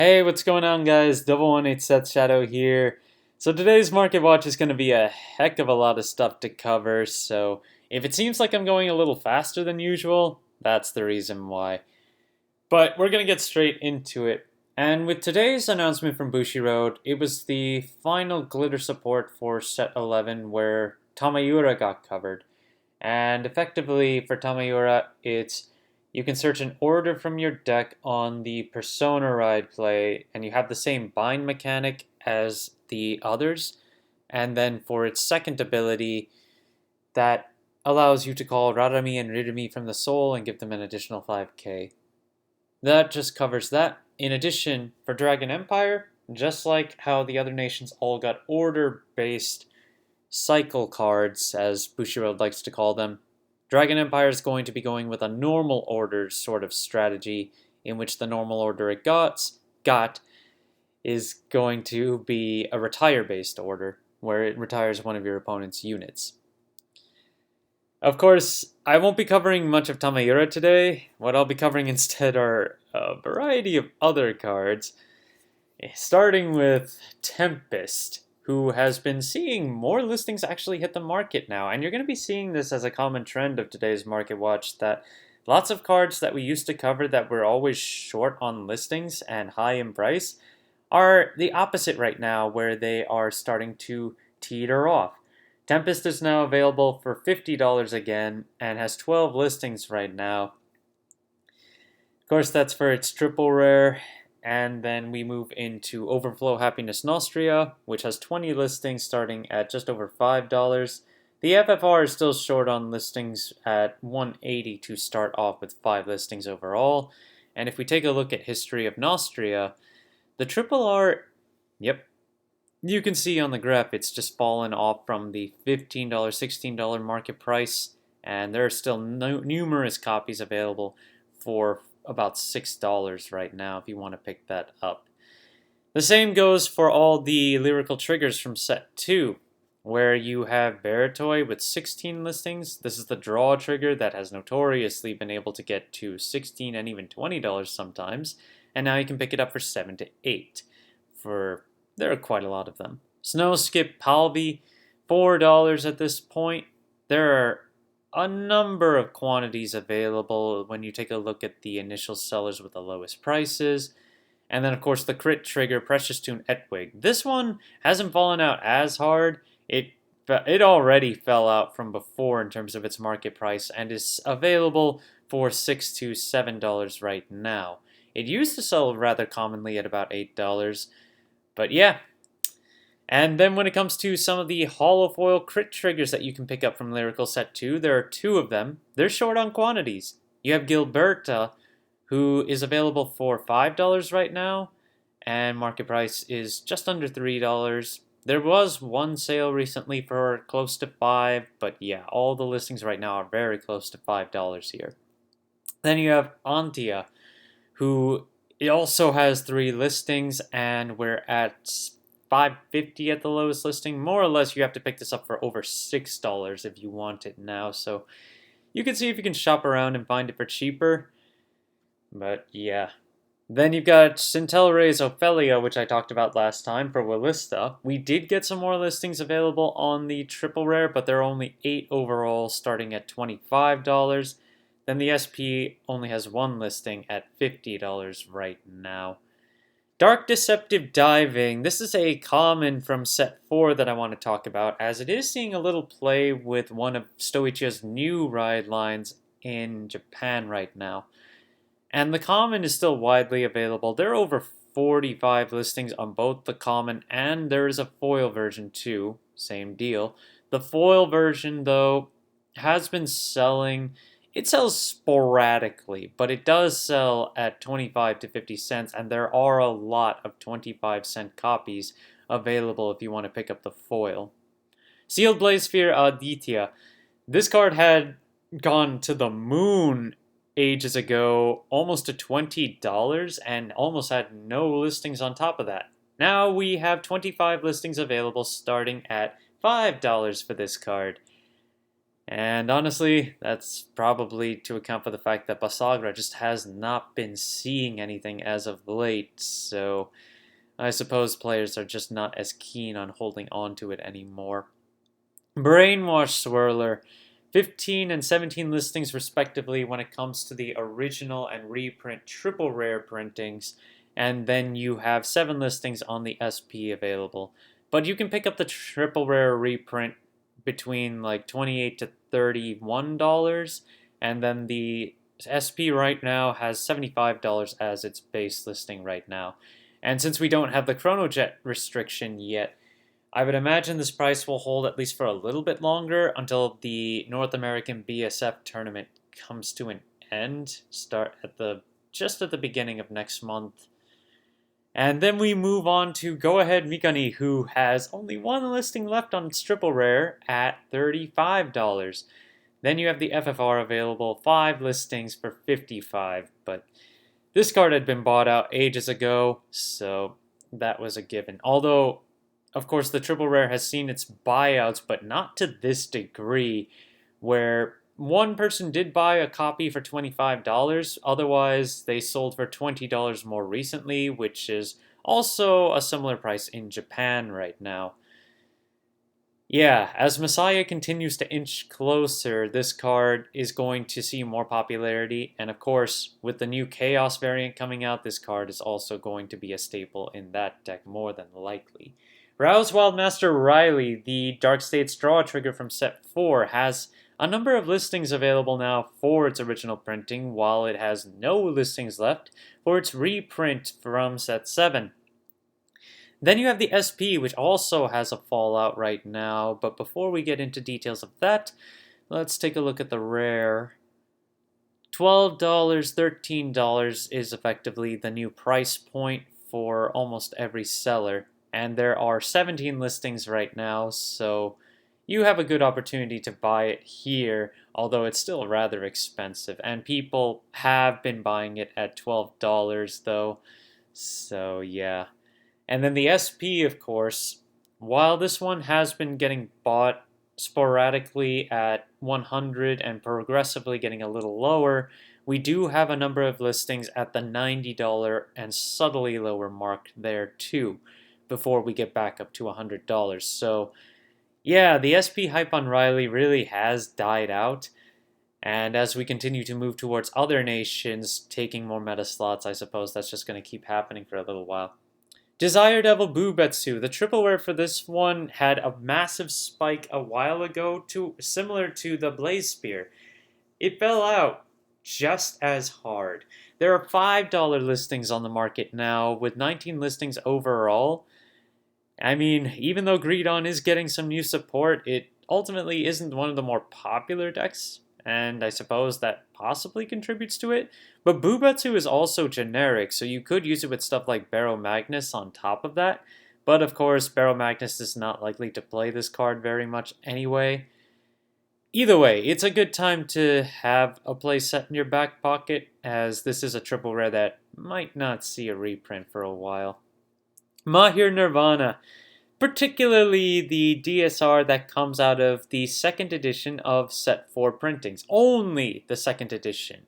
Hey, what's going on, guys? Double 18 Seth Shadow here. So today's market watch is going to be a heck of a lot of stuff to cover. So if it seems like I'm going a little faster than usual, that's the reason why. But we're going to get straight into it. And with today's announcement from Bushiroad, it was the final glitter support for set 11 where Tamayura got covered. And effectively for Tamayura, it's you can search an order from your deck on the Persona Ride play, and you have the same bind mechanic as the others. And then for its second ability, that allows you to call Rarami and Ririmi from the soul and give them an additional 5k. That just covers that. In addition, for Dragon Empire, just like how the other nations all got order-based cycle cards, as Bushiroad likes to call them, Dragon Empire is going to be going with a normal order sort of strategy, in which the normal order it got is going to be a retire-based order, where it retires one of your opponent's units. Of course, I won't be covering much of Tamayura today. What I'll be covering instead are a variety of other cards, starting with Tempest, who has been seeing more listings actually hit the market now. And you're going to be seeing this as a common trend of today's market watch, that lots of cards that we used to cover that were always short on listings and high in price are the opposite right now, where they are starting to teeter off. Tempest is now available for $50 again and has 12 listings right now. Of course, that's for its triple rare. And then we move into Overflow Happiness Nostria, which has 20 listings starting at just over $5. The FFR is still short on listings at 180 to start off with 5 listings overall. And if we take a look at History of Nostria, the triple R, yep, you can see on the graph it's just fallen off from the $15, $16 market price, and there are still numerous copies available for about $6 right now if you want to pick that up. The same goes for all the lyrical triggers from set 2, where you have Baratoy with 16 listings. This is the draw trigger that has notoriously been able to get to $16 and even $20 sometimes, and now you can pick it up for $7 to $8. There are quite a lot of them. Snow Skip Palby, $4 at this point. There are a number of quantities available when you take a look at the initial sellers with the lowest prices. And then, of course, the crit trigger, Precious Tune Etwig. This one hasn't fallen out as hard. It already fell out from before in terms of its market price and is available for $6 to $7 right now. It used to sell rather commonly at about $8. But yeah. And then when it comes to some of the holofoil crit triggers that you can pick up from Lyrical Set 2, there are 2 of them. They're short on quantities. You have Gilberta, who is available for $5 right now, and market price is just under $3. There was one sale recently for close to $5, but yeah, all the listings right now are very close to $5 here. Then you have Antia, who also has 3 listings, and we're at $5.50 at the lowest listing. More or less, you have to pick this up for over $6 if you want it now. So you can see if you can shop around and find it for cheaper. But yeah. Then you've got Centelray's Ophelia, which I talked about last time for Willista. We did get some more listings available on the triple rare, but there are only 8 overall, starting at $25. Then the SP only has 1 listing at $50 right now. Dark Deceptive Diving. This is a common from set 4 that I want to talk about, as it is seeing a little play with one of Stoichia's new ride lines in Japan right now. And the common is still widely available. There are over 45 listings on both the common, and there is a foil version too. Same deal. The foil version, though, has been selling. It sells sporadically, but it does sell at 25 to 50 cents, and there are a lot of 25-cent copies available if you want to pick up the foil. Sealed Blazesphere Aditya. This card had gone to the moon ages ago, almost to $20, and almost had no listings on top of that. Now we have 25 listings available starting at $5 for this card. And honestly, that's probably to account for the fact that Basagra just has not been seeing anything as of late, so I suppose players are just not as keen on holding on to it anymore. Brainwash Swirler, 15 and 17 listings respectively when it comes to the original and reprint triple rare printings, and then you have 7 listings on the SP available. But you can pick up the triple rare reprint between like $28 to $31, and then the SP right now has $75 as its base listing right now. And since we don't have the Chronojet restriction yet, I would imagine this price will hold at least for a little bit longer until the North American BSF tournament comes to an end, start at just at the beginning of next month. And then we move on to Go Ahead Mikani, who has only one listing left on its triple rare at $35. Then you have the FFR available, 5 listings for $55, but this card had been bought out ages ago, so that was a given. Although, of course, the triple rare has seen its buyouts, but not to this degree, where one person did buy a copy for $25, otherwise they sold for $20 more recently, which is also a similar price in Japan right now. Yeah, as Messiah continues to inch closer, this card is going to see more popularity, and of course, with the new Chaos variant coming out, this card is also going to be a staple in that deck more than likely. Rouse Wildmaster Riley, the Dark States draw trigger from set 4, has a number of listings available now for its original printing, while it has no listings left for its reprint from set 7. Then you have the SP, which also has a fallout right now, but before we get into details of that, let's take a look at the rare. $12, $13 is effectively the new price point for almost every seller, and there are 17 listings right now, so you have a good opportunity to buy it here, although it's still rather expensive, and people have been buying it at $12 though, so yeah. And then the SP, of course, while this one has been getting bought sporadically at 100 and progressively getting a little lower, we do have a number of listings at the $90 and subtly lower mark there too, before we get back up to $100. So yeah, the SP hype on Riley really has died out. And as we continue to move towards other nations taking more meta slots, I suppose that's just going to keep happening for a little while. Desire Devil Bubetsu, the triple rare for this one had a massive spike a while ago, similar to the Blaze Spear. It fell out just as hard. There are $5 listings on the market now, with 19 listings overall. I mean, even though Greedon is getting some new support, it ultimately isn't one of the more popular decks, and I suppose that possibly contributes to it. But Bubetsu is also generic, so you could use it with stuff like Barrow Magnus on top of that. But of course, Barrow Magnus is not likely to play this card very much anyway. Either way, it's a good time to have a play set in your back pocket, as this is a triple rare that might not see a reprint for a while. Mahir Nirvana, particularly the DSR that comes out of the second edition of Set 4 printings. Only the second edition.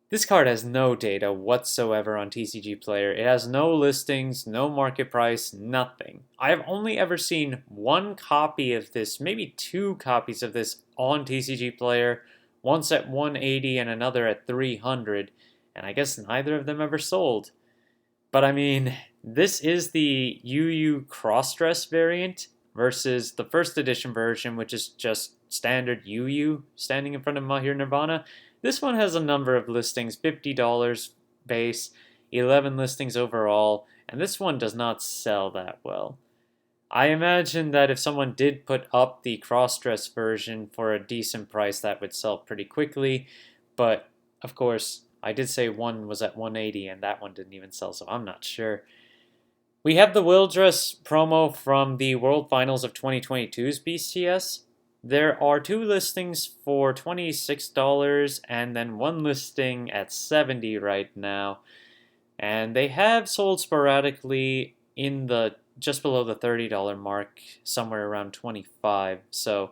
This card has no data whatsoever on TCG Player. It has no listings, no market price, nothing. I have only ever seen one copy of this, maybe 2 copies of this on TCG Player, once at 180 and another at 300, and I guess neither of them ever sold. But I mean, this is the UU Crossdress variant versus the first edition version, which is just standard UU standing in front of Mahir Nirvana. This one has a number of listings, $50 base, 11 listings overall, and this one does not sell that well. I imagine that if someone did put up the crossdress version for a decent price, that would sell pretty quickly, but of course, I did say one was at 180 and that one didn't even sell, so I'm not sure. We have the Wildress promo from the World Finals of 2022's BCS. There are 2 listings for $26 and then 1 listing at $70 right now. And they have sold sporadically in the just below the $30 mark, somewhere around $25. So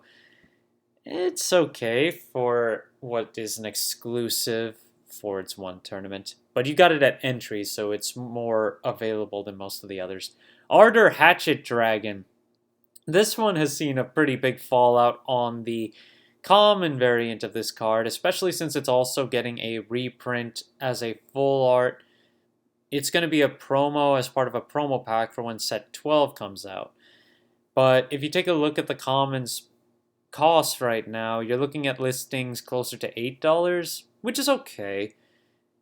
It's okay for what is an exclusive for its one tournament, but you got it at entry, so it's more available than most of the others. Ardor Hatchet Dragon. This one has seen a pretty big fallout on the common variant of this card, especially since it's also getting a reprint as a full art. It's going to be a promo as part of a promo pack for when set 12 comes out. But if you take a look at the commons cost right now, you're looking at listings closer to $8, which is okay.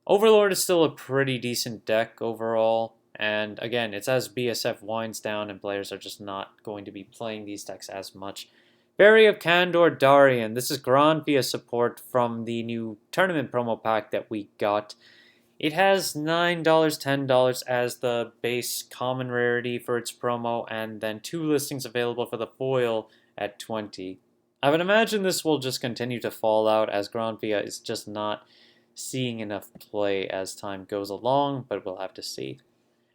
Overlord is still a pretty decent deck overall. And again, it's as BSF winds down and players are just not going to be playing these decks as much. Berry of Candor Darian. This is Grand via support from the new tournament promo pack that we got. It has $9, $10 as the base common rarity for its promo, and then 2 listings available for the foil at $20. I would imagine this will just continue to fall out as Grand Via is just not seeing enough play as time goes along, but we'll have to see.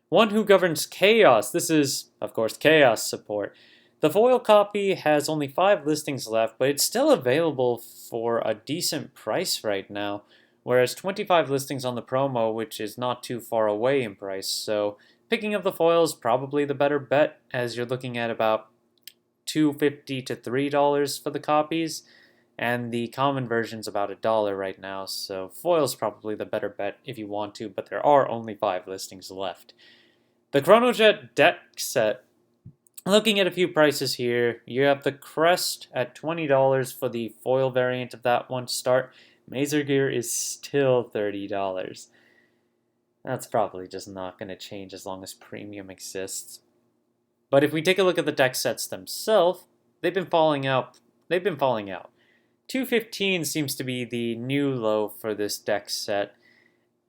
One Who Governs Chaos. This is, of course, Chaos support. The foil copy has only 5 listings left, but it's still available for a decent price right now, whereas 25 listings on the promo, which is not too far away in price. So picking up the foil is probably the better bet, as you're looking at about $2.50 to $3 for the copies, and the common version's about $1 right now, so foil's probably the better bet if you want to, but there are only 5 listings left. The Chronojet deck set. Looking at a few prices here, you have the Crest at $20 for the foil variant of that one to start. Mazer Gear is still $30. That's probably just not going to change as long as premium exists. But if we take a look at the deck sets themselves, they've been falling out. $215 seems to be the new low for this deck set,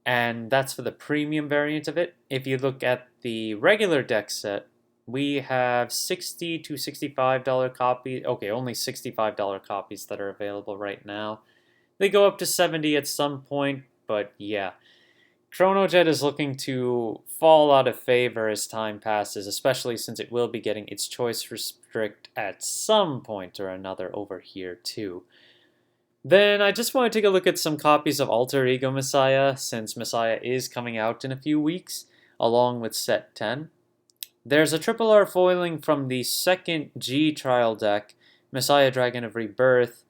and that's for the premium variant of it. If you look at the regular deck set, we have $60 to $65 copies. Okay, only $65 copies that are available right now. They go up to $70 at some point, but yeah. Chronojet is looking to fall out of favor as time passes, especially since it will be getting its choice restrict at some point or another over here too. Then I just want to take a look at some copies of Alter Ego Messiah, since Messiah is coming out in a few weeks, along with set 10. There's a triple R foiling from the second G trial deck, Messiah Dragon of Rebirth,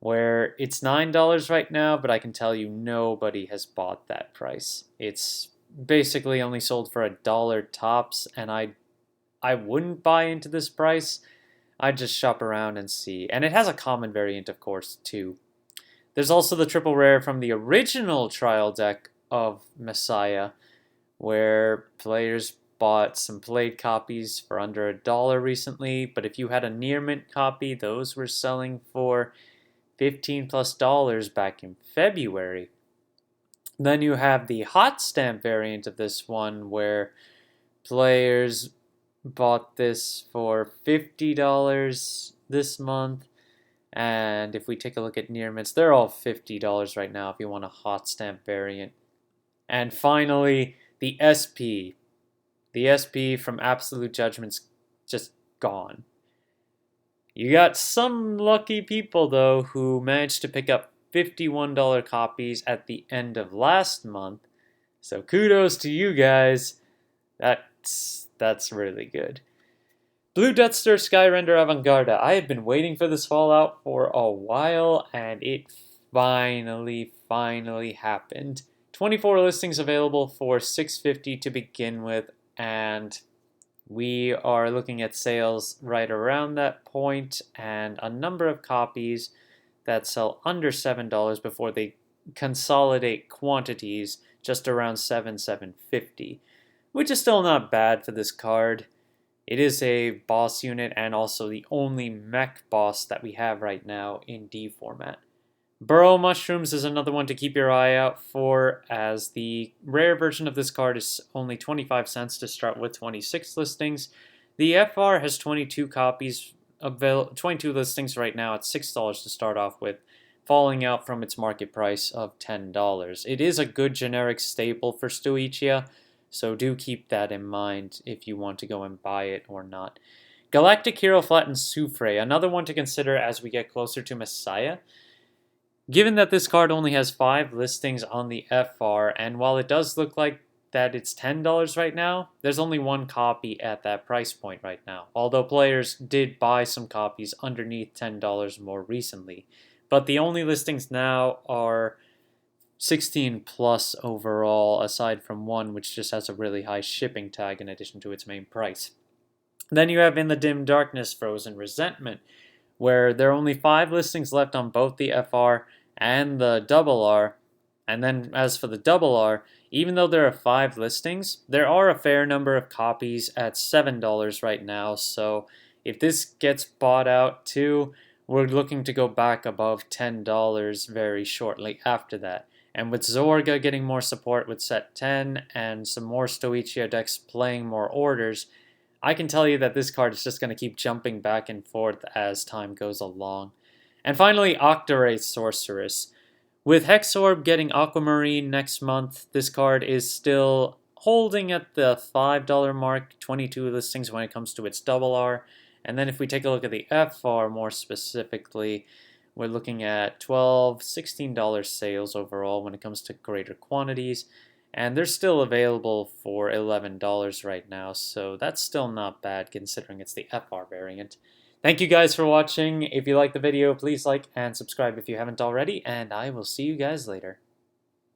where it's $9 right now, but I can tell you nobody has bought that price. It's basically only sold for $1 tops, and I wouldn't buy into this price. I'd just shop around and see. And it has a common variant, of course, too. There's also the triple rare from the original trial deck of Messiah, where players bought some played copies for under $1 recently, but if you had a near mint copy, those were selling for $15+ back in February. Then you have the hot stamp variant of this one, where players bought this for $50 this month. And if we take a look at near mints, they're all $50 right now if you want a hot stamp variant. And finally, the SP. The SP from Absolute Judgment's just gone. You got some lucky people, though, who managed to pick up $51 copies at the end of last month. So kudos to you guys. That's really good. Blue Deathstar Skyrender Avantgarde. I had been waiting for this fallout for a while, and it finally happened. 24 listings available for $650 to begin with, and we are looking at sales right around that point, and a number of copies that sell under $7 before they consolidate quantities just around $7.50, which is still not bad for this card. It is a boss unit and also the only mech boss that we have right now in D format. Burrow Mushrooms is another one to keep your eye out for, as the rare version of this card is only 25 cents to start with 26 listings. The FR has 22 copies, 22 listings right now at $6 to start off with, falling out from its market price of $10. It is a good generic staple for Stoichia, so do keep that in mind if you want to go and buy it or not. Galactic Hero Flattened Soufre, another one to consider as we get closer to Messiah. Given that this card only has 5 listings on the FR, and while it does look like that it's $10 right now, there's only one copy at that price point right now, although players did buy some copies underneath $10 more recently. But the only listings now are 16 plus overall, aside from one which just has a really high shipping tag in addition to its main price. Then you have In the Dim Darkness Frozen Resentment, where there are only 5 listings left on both the FR and the double R. And then as for the double R, even though there are 5 listings, there are a fair number of copies at $7 right now, so if this gets bought out too, we're looking to go back above $10 very shortly after that. And with Zorga getting more support with set 10 and some more Stoichia decks playing more orders, I can tell you that this card is just going to keep jumping back and forth as time goes along. And finally, Octawraith Sorceress. With Hexorb getting Aquamarine next month, this card is still holding at the $5 mark, 22 listings when it comes to its double R. And then if we take a look at the FR more specifically, we're looking at $12, $16 sales overall when it comes to greater quantities. And they're still available for $11 right now, so that's still not bad considering it's the FR variant. Thank you guys for watching. If you liked the video, please like and subscribe if you haven't already, and I will see you guys later.